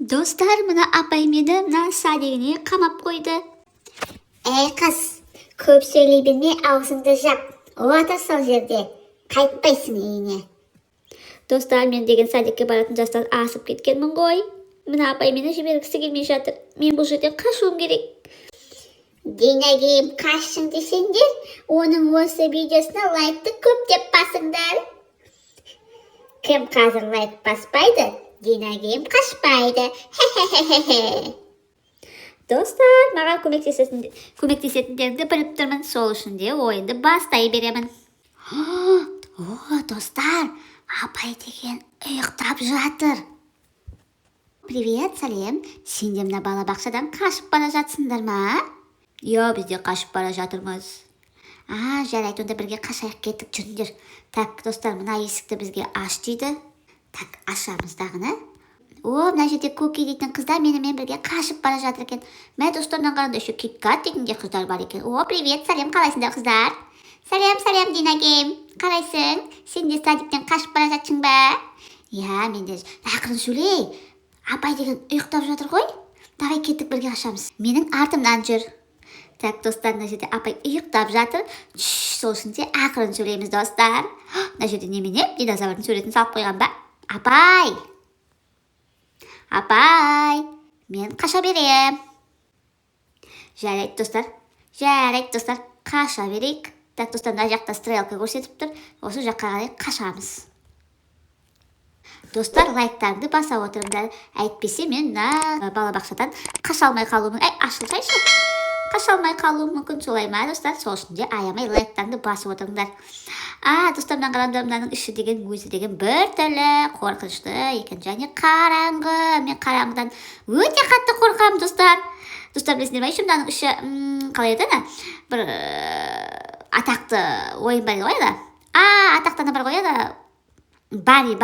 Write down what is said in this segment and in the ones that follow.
Достар, мына апай мені мына садигіне қамап қойды. Әй қыз, көп сөйлей білме, аузыңды жап. Отыр сол жерде, қайтпайсың үйіне. Достар, мен деген садикке баратын жастан асып кеткенмін ғой. Мына апай мені жібергісі келмей жатыр. Мен бұл жерден қашуым керек. Динагейім, қашшың десеңдер, оның осы видеосына лайкты көптеп басыңдар. Кім қазір лайк баспайды? Динагейім қашпайды. Хе-хе-хе-хе. Достар, маған көмектесетіндерді біліп тұрмын. Сол үшін де ойынды бастай беремін. О, достар, апай деген ұйықтап жатыр. Привет, сәлем. Сендер мына балабақшадан қашып бара жатсыңдар ма? Иә, біз де қашып бара жатырмыз. Жарайды, онда бірге қашайық, кеттік, жүріңдер. Так, достар, мына есікті бізге аш дейді. Так, ашамыз дағыны. Мына жерде Көке дейтін қыздар менімен бірге қашып бара жатыр екен. Мә, достардан қарағанда еще Киткат дейтін де қыздар бар екен. Привет, сәлем, қалайсыңдар қыздар? Сәлем, Динагейім. Қалайсың? Сен де садиктен қашып бара жатсың ба? Иә, мен де. Ақырын сөйлей. Апай деген ұйықтап жатыр ғой. Давай кеттік, бірге қашамыз. Менің артымнан жүр. Так, достар, мына жерде апай ұйықтап жатыр. Сол үшін де ақырын сөйлейміз, достар. Мына жерде немене? Динозаврдың суретін салып қойған ба? Апай, мен қаша берем. Жарайды, достар, қаша берейік. Так, достар, мына жақта стрелка көрсетіп тұр. Осы жаққа қарай қашамыз. Достар, лайктарды баса отырыңдар. Әйтпесе мен мына балабақшадан қаша алмай қалуым. Ашылсайшы. Қаша алмай қалуым мүмкін, солай ма, достар? Сол үшін де аямай лайктарды басып отырыңдар. Достар, мына қараңдар, мынаның іші деген, өзі деген бір түрлі қорқынышты екен, және қараңғы. Мен қараңғыдан өте қатты қорқамын, достар. Достар, білесіңдер ме, мынаның іші қалай еді? Бір атақты ойын бар ғой да. Атақтаны бар ғой да. Бари,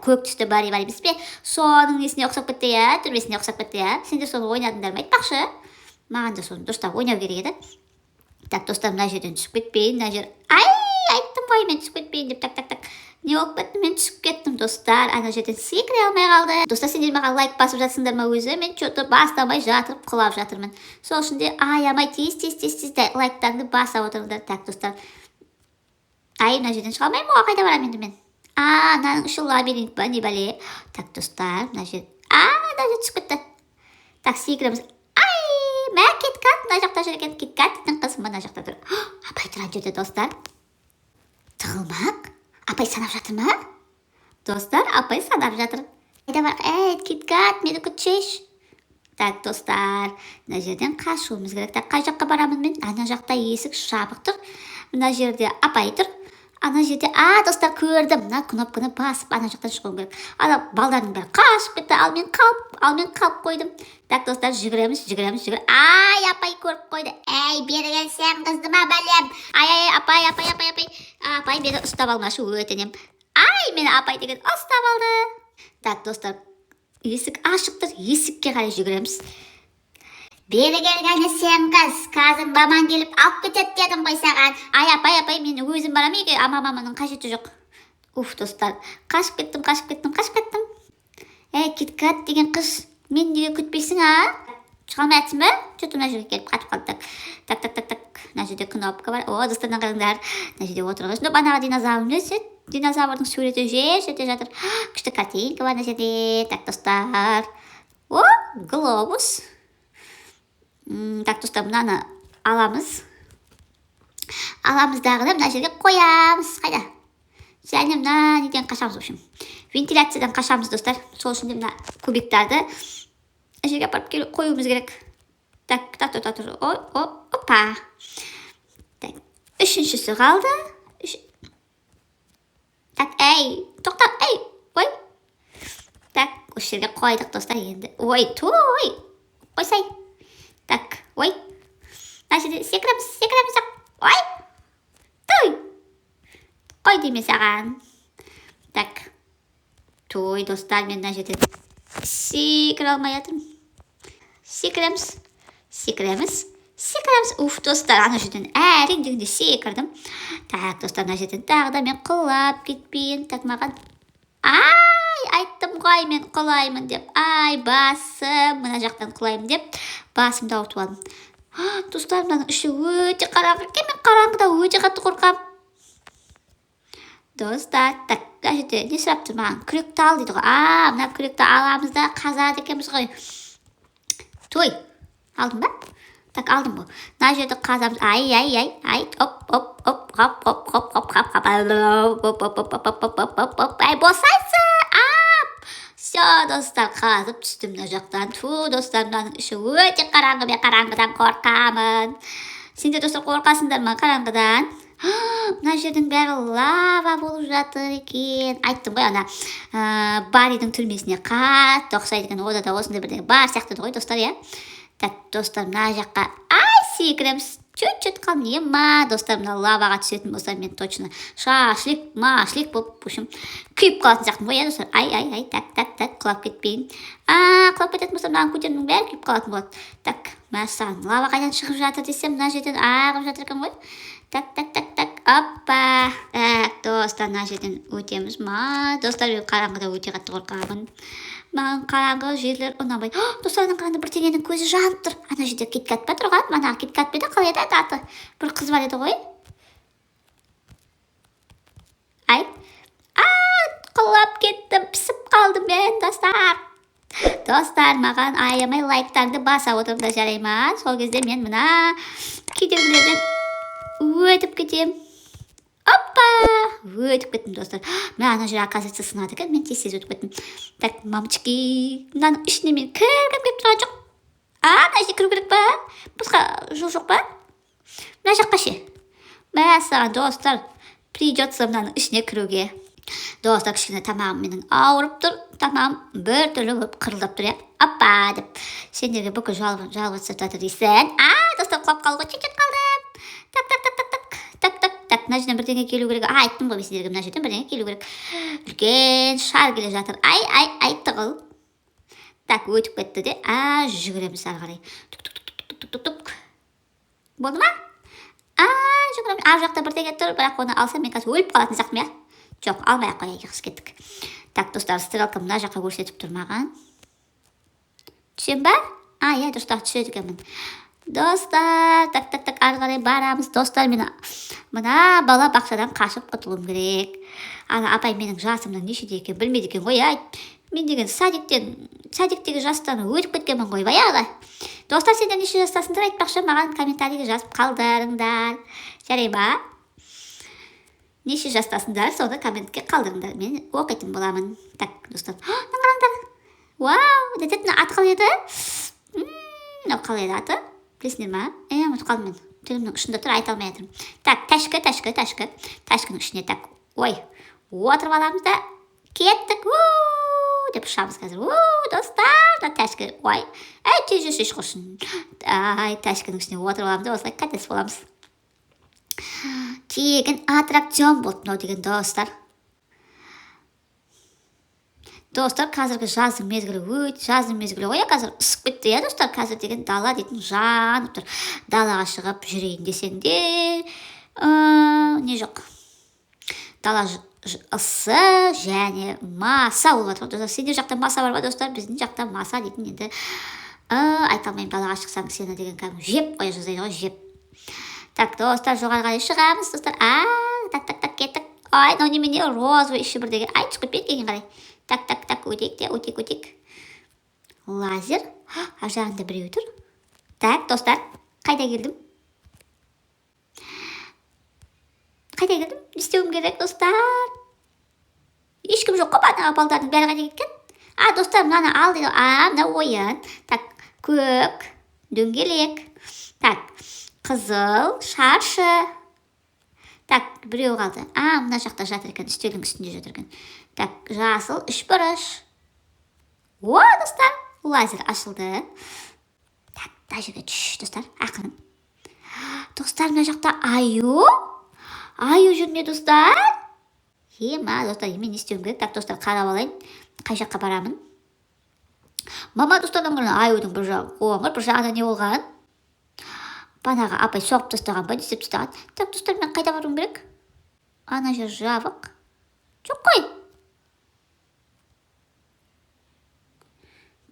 көк түсті бари емес пе? Соның несіне ұқсап кетті, түрмесіне ұқсап кетті. Сендер соны ойнадыңдар ма, айтпақшы? Маған да соны дұрыстап ойнау керек еді. Так, достар, мына жерден түсіп кетпейін, мына жер. Айттым ғой, мен түсіп кетпейін деп, так. Не болып кетті, мен түсіп кеттім, достар. Ана жерден секіре алмай қалды. Достар, сендер маған лайк басып жатсыңдар ма өзі? Мен что-то бастамай жатырып, құлап жатырмын. Сол үшін де аямай тез лайктарды баса отырыңдар. Так, достар. Мына жерден шыға алмаймын, қайда барамын енді мен? Мынаның іші лабиринт па, не бәле? Так, достар, мына жер. Мына жер түсіп кетті. Так, секіреміз. Мә, Киткат, мына жақта жүр екен. Киткат дейтін қыз мына жақта тұр. Апай тұрған жерде, достар. Тығылмақ. Апай санап жатыр ма? Достар, апай санап жатыр. Қайда бар? Киткат, мені күтшеш. Так, достар, мына жерден қашуымыз керек. Так, қай жаққа барамын мен? Ана жақта есік жабық тұр. Мына жерде апай тұр. Ана жерде, достар, көрдім. Мына кнопканы басып, ана жақтан шығуым керек. Балдардың бәрі қашып кетті, ал мен қалып қойдым. Так, достар, жүгіреміз. Апай көріп қойды. Бері келсең қызды ма бәлем? Апай. Апай мені ұстап алмашы, өтінем. Мені апай деген ұстап алды. Так, достар, есік ашықтыр, есікке қарай жүгіреміз. Бері келгені сен қыз, қазір маман келіп алып кетеді дедім ғой саған. Апай, мен өзім барам еге, маманың қажеті жоқ. Достар, қашып кеттім. Киткат деген қыз, мен неге күтпейсің, Шыға алмайсың ба? Что-то мына жерге келіп қатып қалды. Так. Мына жерде кнопка бар. Достардан қараңдар. Мына жерде отырғыш. Банаға динозаврдың суреті жете жатыр. Күшті картинка бар мына жерде. Так, достар. Глобус. Так, достар, мынаны аламыз. Дағыны мына жерге қоямыз. Қайда? Және мына неден қашамыз, в общем. Вентиляциядан қашамыз, достар. Сол үшін де мына кубиктарды жерге апарып қоюымыз керек. Так, тұр. Опа. Так, үшіншісі қалды. Так, тоқта, ой. Так, осы жерге қойдық, достар, енді. Қойсай. Так, мына жерде секіреміз. Қой деме саған. Так, достар, мен мына жерден секіре алмай жатырмын. Секіреміз. Достар, ана жерден әрең дегенде секірдім. Так, достар, мына жерден тағы да мен құлап кетпейін. Так, маған айттым ғой мен құлаймын деп. Ай, басым, мына жақтан құлаймын деп басымды ауыртып алдым. Достар, мынаның іші өте қараңғы екен, мен қараңғыда өте қатты қорқамын. Достар, так, мына жерде не сұрап тұр маған? Күректі ал дейді ғой. Мына күректі аламыз да қазады екенбіз ғой. Той, алдым ба? Так, алдым ғой. Мына жерді қазамыз. Ай, ай, босайсы. Все, достар, қазып түстім мына жақтан. Достар, мынаның іші өте қараңғы, мен қараңғыдан қорқамын. Сендер достар қорқасыңдар ма қараңғыдан? Мына жердің бәрі лава болып жатыр екен. Айттым ғой, ана Барридің түрмесіне қатты ұқсайды екен. Ода да осындай бірдеңе бар сияқты ғой, достар, иә. Так, достар, мына жаққа секіреміз. Чуть-чуть қалнема, достар, мына лаваға түсетін болса, мен точно шашлик болып, в общем, күйіп қалатын сияқтымын ғой, иә, достар. Ай, так, құлап кетпейін. Құлап кететін болса, мынаның көтерінің бәрі күйіп қалатын болады. Так, мәссаған, лава қайдан шығып жатыр десем, мына жерден ағып жатыр екен ғой. Так, оппа. Так, достар, мына жерден өтеміз ма? Достар, мен қараңғыда өте қатты қорқамын. Маған қараңғы жерлер ұнамайды. Достардың қараңғы бірдеңенің көзі жанып тұр. Ана жерде киткат па тұрған? Манағы киткат па еді? Қалай еді аты? Бір қыз бар еді ғой. Ай, құлап кеттім, пісіп қалдым мен, достар. Достар, маған аямай лайктарды баса отырымда жарай ма? Сол кезде мен мына кедергілерден өтіп кетем. Оппа! Өтіп кеттім, достар. Мына ана жер оказывается сынады екен, мен тез өтіп кеттім. Так, мамочки, мынаның ішіне мен кіргім келіп тұрған жоқ. Мына жерге кіру керек па? Басқа жол жоқ па? Мына жаққа ше. Мәссаған, достар, придется мынаның ішіне кіруге. Достар, кішкене тамағым менің ауырып тұр. Тамағым бір түрлі болып қырылдап тұр, иә. Оппа деп. Сендерге бүкіл жалғыз жатыр дейсің. Достар, құлап қалды ғой, чет қалдым. Так, мына жерден бірдеңе келу керек. Айттым ғой сендерге, мына жерден бірдеңе келу керек. Үлкен шар келе жатыр. Ай, тығыл. Так, өтіп кетті де. Жүгіреміз ары қарай. Тук. Болды ма? Жүгіреміз. Ар жақта бірдеңе тұр, бірақ оны алсам мен қазір өліп қалатын сияқтымын, иә? Жоқ, алмай-ақ қояйық, қыз кеттік. Так, достар, стрелка мына жаққа көрсетіп тұр маған. Түсем ба? Иә, достар, түседі екенмін. Достар, так, ары қарай барамыз. Достар, мына бала бақшадан қашып құтылуым керек. Апай менің жасымның нешеде екен білмейді екен ғой, мен деген садиктегі жастан өтіп кеткенмін ғой, баяғыда. Достар, сендер неше жастасыңдар айтпақшы, маған комментарийге жазып қалдырыңдар. Жарай ма? Неше жастасыңдар, соны комментке қалдырыңдар, мен оқитын боламын. Так, достар, қараңдар. Вау, дәтетін аты қалай еді? Мынау қалай еді аты? Білесіңдер ма? Ұмытып қалдым мен. Тілімнің ұшында тұр, айта алмай жатырмын. Так, тәшкі ішіне так. Ой, отырып аламыз да кеттік. Деп ұшамыз қазір. Достар, тәшкі. Ой, тез жүрші құрсын. Тәшкінің ішіне отырып аламыз да осылай қайтес боламыз. Тегін аттракцион болды мынау деген, достар. Достар, қазіргі жаздың мезгілі ғой, қазір ысып кетті, иә, достар. Қазір деген дала дейтін жанып тұр. Далаға шығып жүрейін десең де, не жоқ. Дала ысы және маса болып жатыр. Достар, сендер жақта маса бар ба, достар? Біздің жақта маса дейтін енді айта алмайым. Далаға шықсаң сені деген кәдімгі жеп қоя жаздайды ғой, жеп. Так, достар, жоғары қарай шығамыз, достар. Так, кеттік. Ай, мынау немене розовый іші бірдеге. Түсіп кетпейік кейін қарай. Так, өтек. Лазер. Ар жағында біреу тұр. Так, достар, қайда келдім? Не істеуім керек, достар? Ешкім жоқ қой, ана балдардың бәрі қайда кеткен? Достар, мынаны ал дейді. Мына ойын. Так, көк, дөңгелек. Так, қызыл, шаршы. Так, біреу қалды. Мына жақта жатыр екен, үстелдің үстінде жатыр екен. Так, жасыл, үшбұрыш. Достар, лазер ашылды. Так, мына жерге түш, достар, ақырын. Достар, мына жақта аю жүр ме, достар? Достар, мен не істеуім керек? Так, достар, қарап алайын. Қай жаққа барамын? Мама, достардан көрін аюдың бір жағы қоңыр, бір жағына не болған? Банаға апай соғып тастаған ба, десеп тастаған. Так, достар, мен қайда баруым керек? Ана жер жабық. Жоқ қой.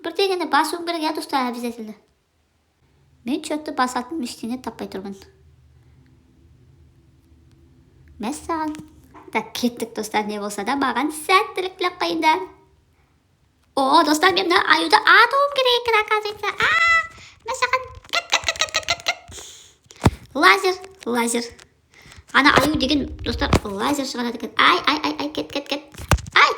бірдеңені басуым керек иә достар, обязательно. Мен че-то басатын ештеңе таппай тұрмын. Мәссаған. Так, кеттік достар, не болса да маған сәттілік тілеп қойыңдар. О, достар, мен мына аюды атуым керек екен, оказывается. Мәссаған. Лазер. Ана аю деген достар лазер шығарады екен. Ай, кет. Ай.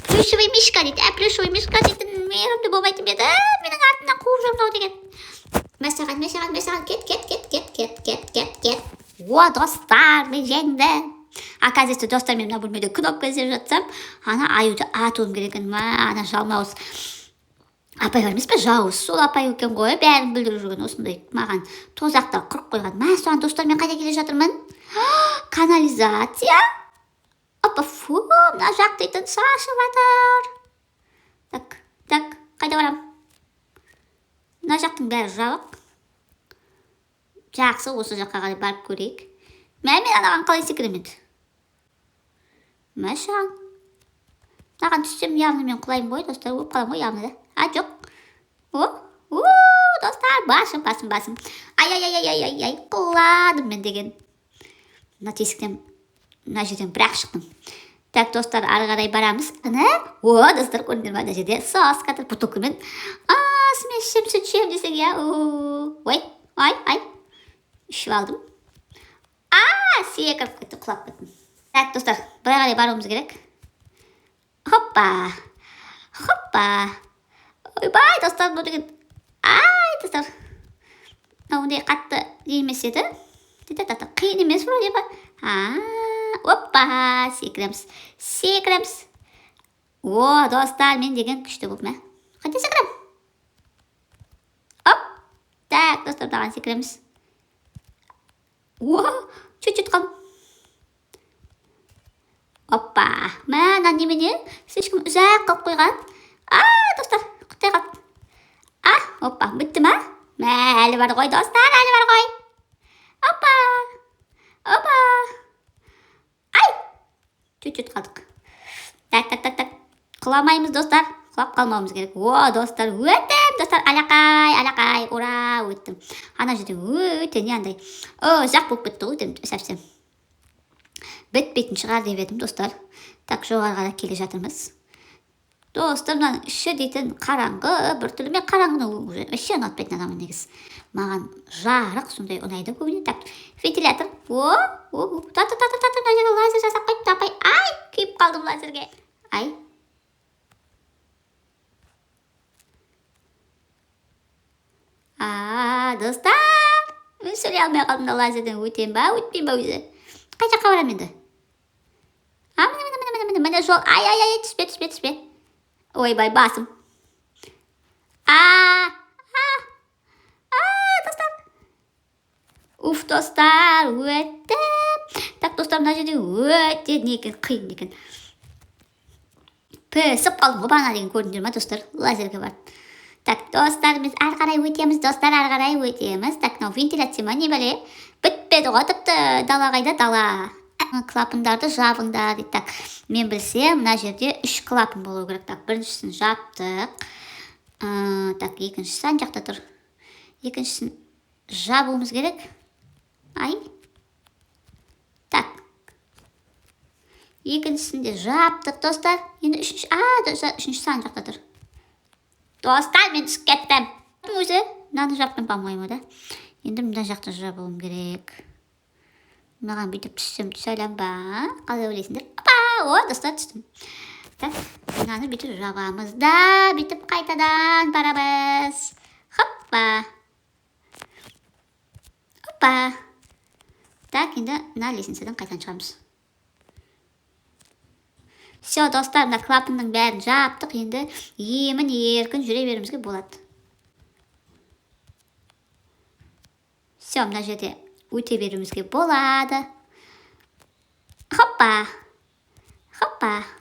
Плюшевый мишка дейді. Плюшевый мишка дейтін мейірімді болмайтын беді. Менің артымнан қуып жүрмін деген. Мәссаған, кет. О, достар, мен жеңдім. Оказывается, достар, мен мына бөлмеде кнопка іздеп жатсам, ана аюды атуым керек екен. Ана жалмауыз апай бар емес пе, жауыз. Сол апай екен ғой, бәрін білдіріп жүрген осындай маған тозақтар құрып қойған. Соған достар, мен қайда келе жатырмын? Канализация. Опа, фу, мына жақ дейтін шашып жатыр. Так, қайда барам? Мына жақтың бәрі жабық. Жақсы, осы жаққа қарай барып көрейік. Мен анаған қалай секірем енді? Мәшаған. Мынаған түссем, явно мен құлайым ғой, достар, өп қалам ғой, явно да. Жоқ. Достар, басым. Ай, құладым мен деген. Мына тесіктен, мына жерден бір-ақ шықтым. Так, достар, ары қарай барамыз. Достар, көрдіңдер ма, мына жерде соска тұр, бутылкамен. Мен сүт ішемін десең, иә. Ай. Ішіп алдым. Секіріп кетті, құлап кеттім. Так, достар, бұра қарай баруымыз керек. Хоппа. Ойбай, достар, бұл деген. Достар. Ондай қатты емес еді. Қиын емес вроде ба. Оппа, секіреміз. О, достар, мен деген күшті болып ма? Қайда секірем? Оп. Так, достар, даған секіреміз. Чуть-чуть қалым. Оппа. Мән, немене? Слишком ұзақ қалып қойған. Достар, құттай қалып. Оппа, бітті ма? Әлі бар ғой, достар, әлі бар ғой. Оппа. Ай! Чуть-чуть қалдық. Так. Құламаймыз, достар. Құлап қалмауымыз керек. Достар, өттім. Достар, алақай. Ура, өттім. Ана жерде өте не андай. Жақ болып кетті ғой, сәпсем. Бітпейтін шығар деп едім, достар. Так, жоғарға келе жатырмыз. Достар, мынаның іші дейтін қараңғы, бір түрлі. Мен қараңғыны өше ұнатпайтын адамын негіз. Маған жарық сондай ұнайды көбіне. Так, вентилятор. Таты, мына жерге лазер жасап қойып тапай. Ай, күйіп қалдым лазерге. Ай. Достар, мен сөйлей алмай қалдым да лазерден өтем ба, өтпейм ба өзі. Қай жаққа барам енді? Міне жол. Ай, түспе. Ойбай, басым. Достар. Достар, өттім. Так, достар, мына жерде өте қиын екен. Пісіп қалдым ғой, бана деген көрдіңдер ма, достар? Лазерге бар. Так, достар, біз ары қарай өтеміз, достар, ары қарай өтеміз. Так, мынау вентиляция ма, не бәле? Бітпеді ғой, тіпті дала қайда, дала. Клапандарды жабыңдар дейді. Так, мен білсем, мына жерде 3 клапан болу керек. Так, біріншісін жаптық. Так, екіншісі ан жақта тұр. Екіншісін жабуымыз керек. Ай. Так. Екіншісін де жаптық, достар. Енді үшіншісі ан жақта тұр. Достар, мен түсіп кеттім. Өзі, мынаны жаппен по-моему, да? Енді мына жақта жабуым керек. Маған бүйтіп түссем түсәлем ба? Қалай ойлайсыңдар? Достар, түстім. Так, мынаны бүйтіп жабамыз да, бүйтіп қайтадан барабыз. Хоппа. Так, енді мына лесенцеден қайтадан шығамыз. Все, достар, мына клапанның бәрін жаптық, енді емін еркін жүре беруімізге болады. Все, мына жерде өте беруімізге болады. Хоппа.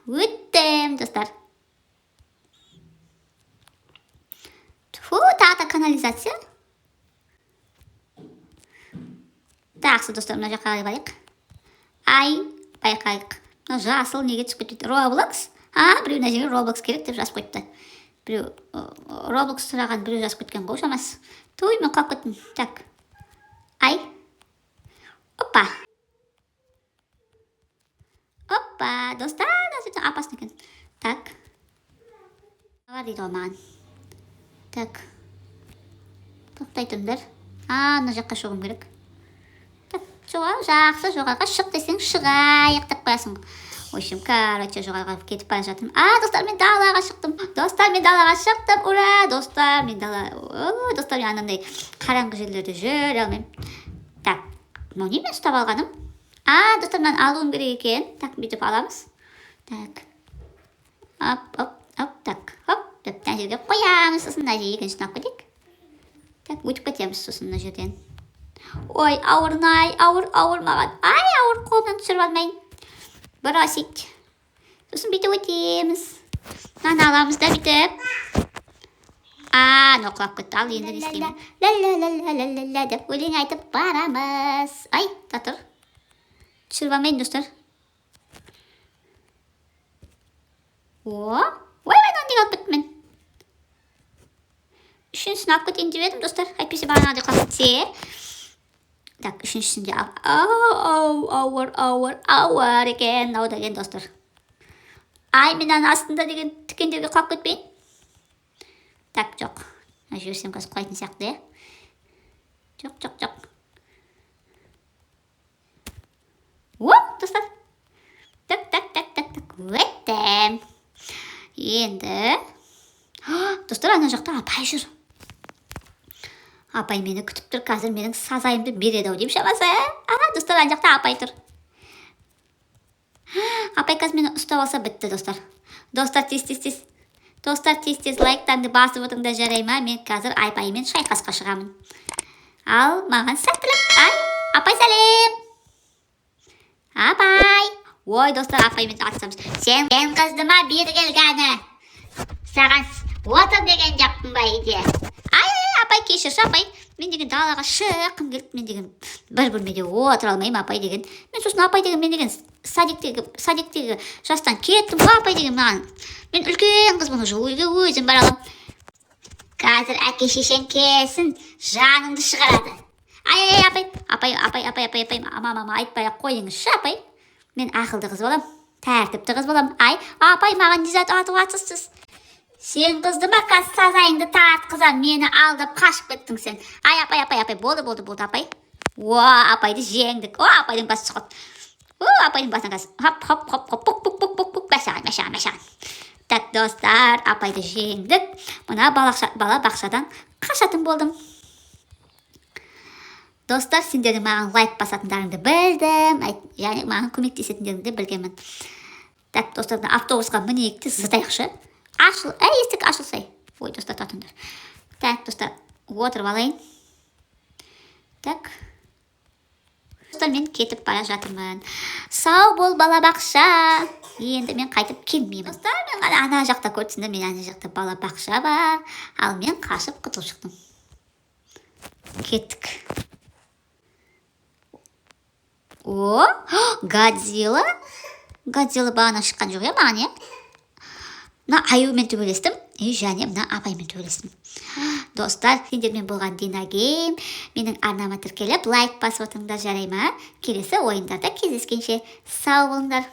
Өттім, достар. Тағы канализация. Тақсы, достар, мына жаққа қарай барайық. Ай, байқайық. Мына жасыл неге түсіп кетеді? Roblox. Біреу мына жерге Roblox керек деп жазып қойыпты. Біреу Roblox сұраған, біреу жазып кеткен ғой, шамасы. Туй, мен қалып кеттім. Так. Ай. Опа. Опа, достар, апасын екен. Так. Бар дейді ғой маған. Так. Тоқтай тұрыңдар. Мына жаққа шығуым керек. Так, жақсы жоғарыға шық десең шығайық деп қоясың. В общем, короче, жоғарыға кетіп бара жатырмын. Достар, мен далаға шықтым. Ура, достар, мен достар, мен анандай қараңғы жерлерде жүре алмаймын. Так, мынау не мен ұстап алғаным? Достар, мен алуым керек екен. Так, бүйтіп аламыз. Так. Оп, так, оп. Мына жерге қоямыз, сосын мына жерге екіншісін алып кетейік. Так, өтіп кетеміз сосын мына жерден. Ой, ауыр маған. Ауыр, қолымнан түсіріп алмайын. Бросить. Сосын бүйтіп өтеміз. Мынаны аламыз да бүйтіп. Мынау құлап кетті, ал енді не істеймін? Ла-ла-ла-ла-ла-ла деп өлең айтып барамыз. Татыр. Түсіріп алмайын, достар. Ой, мен ондай қалып кеттім мен. Үшіншісін алып кетейін деп едім, достар. Әйтпесе бағанағыдай қалып кетсе. Так, үшіншісінде ауыр екен, деген, достар. Мен ана астында деген тікендерге қалып кетпейін. Так, жоқ. Жіберсем қазір құлайтын сияқты, Жоқ. Достар. Так, өттім. Енді. Достар, ана жақта апай жүр. Апай мені күтіп тұр, қазір менің сазайымды береді ау деймін шамасы. Достар, ана жақта апай тұр. Апай қазір мені ұстап алса бітті, достар. Достар, тез. Достар, тез лайктарды басып отырыңдар, жарай ма? Мен қазір апаймен шайқасқа шығамын. Ал маған сәттілік. Апай, сәлем. Апай. Ой, достар, апаймен атсамыз. Сен қызды ма бері келгені? Саған отыр деген жақтың ба үйде? Апай, кешірші, апай. Мен деген далаға шыққым келді. Мен деген бір бөлмеде отыра алмаймын, апай деген. Мен сосын апай деген, мен деген садиктегі жастан кеттім ғой, апай деген маған. Мен үлкен қызбын, уже үйге өзім бара аламын. Қазір әке шешең келсін, жаныңды шығарады. Апай, мама айтпай-ақ қойыңызшы, апай. Мен ақылды қыз болам, тәртіпті қыз болам. Апай, маған не зат атып атсызсыз. Сен қызды ма, сазайыңды тартқызам, мені алдап қашып кеттің сен. Апай, болды, апай. Апайды жеңдік. Апайдың басы шығады. Апайдың басына қазір. Хоп, мәшаған. Так, достар, апайды жеңдік. Мына бала бақшадан қашатын болдым. Достар, сендердің маған лайк басатындарыңды білдім. Және маған көмектесетіндеріңді білгенмін. Так, достар, автобусқа мінейікті зытайықшы. Есік ашылсай. Ой, достар, татыңдар. Так, достар, отырып алайын. Так. Достар, мен кетіп бара жатырмын. Сау бол, бала бақша. Енді мен қайтып келмеймін. Достар, мен ана жақта көрдіңдер, мен ана жақта бала бақша бар. Ал мен қашып құтылып шықтым. Кеттік. Годзилла. Годзилла бағана шыққан жоқ, маған, Мына аюмен төбелестім, және мына апаймен төбелестім. Достар, сендермен болған Динагейм. Менің арнама тіркеліп, лайк басып отырыңдар, жарай ма? Келесі ойындарда кездескенше сау болыңдар.